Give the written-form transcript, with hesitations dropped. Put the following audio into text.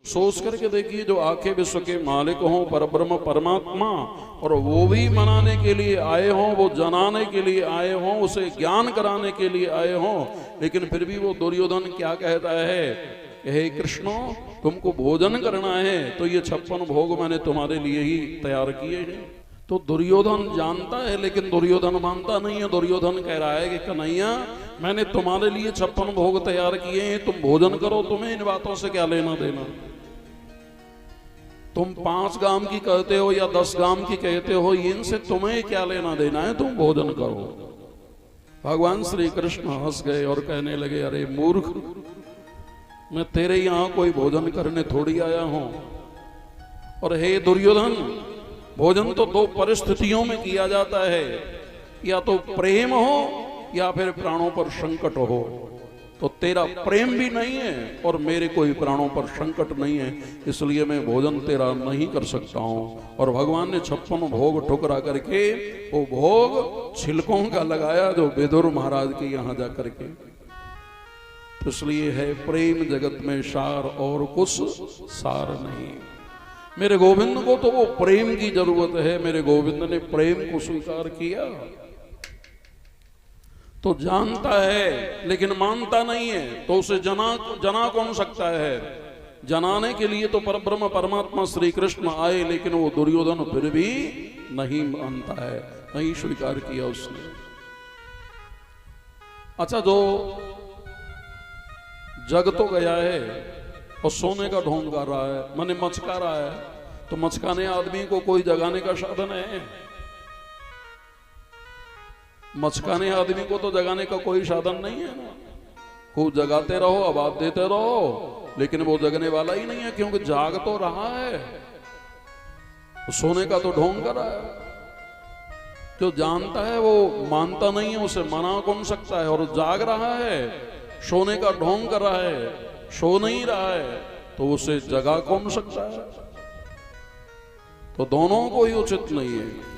सोच करके देखिए, जो आखे विश्व के मालिक हों परब्रह्म परमात्मा, और वो भी मनाने के लिए आए हों, वो जनाने के लिए आए हों, उसे ज्ञान कराने के लिए आए हों, लेकिन फिर भी वो दुर्योधन क्या कहता है, हे कृष्ण तुमको भोजन करना है तो ये 56 भोग मैंने तुम्हारे लिए ही तैयार किए हैं। तो दुर्योधन जानता है लेकिन दुर्योधन मानता नहीं है। दुर्योधन कह रहा है कि कन्हैया मैंने तुम्हारे लिए 56 भोग तैयार किए हैं, तुम भोजन करो, तुम्हें इन बातों से क्या लेना देना। तुम 5 गाम की कहते हो या 10 गाम की कहते हो, इनसे तुम्हें क्या लेना देना है, तुम भोजन करो। भगवान श्री कृष्ण हंस गए और कहने लगे, अरे मूर्ख, मैं तेरे यहां कोई भोजन करने थोड़ी आया हूं। और हे दुर्योधन, भोजन तो 2 परिस्थितियों में किया जाता है, या तो प्रेम हो या फिर प्राणों पर संकट हो। तो तेरा प्रेम भी नहीं है और मेरे कोई प्राणों पर संकट नहीं है, इसलिए मैं भोजन तेरा नहीं कर सकता हूं। और भगवान ने 56 भोग ठुकरा करके वो भोग छिलकों का लगाया जो विदुर महाराज के यहां जाकर के। तो इसलिए है प्रेम जगत में सार और कुछ सार नहीं। मेरे गोविंद को तो वो प्रेम की जरूरत है, मेरे गोविंद ने प्रेम को स्वीकार किया। तो जानता है लेकिन मानता नहीं है, तो उसे जना कौन सकता है। जनाने के लिए तो परब्रह्म परमात्मा श्री कृष्ण आए, लेकिन वो दुर्योधन फिर भी नहीं मानता है, नहीं स्वीकार किया उसने। अच्छा, जो जग तो गया है और सोने का ढोंग कर रहा है, माने मचका रहा है, तो मचकाने आदमी को कोई जगाने का साधन है? मचकाने आदमी को तो जगाने का कोई साधन नहीं है ना। खूब जगाते रहो, आवाज देते रहो, लेकिन वो जगने वाला ही नहीं है, क्योंकि जाग तो रहा है, सोने का तो ढोंग कर रहा है। जो जानता है वो मानता नहीं है, उसे मना कौन सकता है। और जाग रहा है, सोने का ढोंग कर रहा है, सो नहीं रहा है, तो उसे जगा कौन सकता है। तो दोनों को ही उचित नहीं है।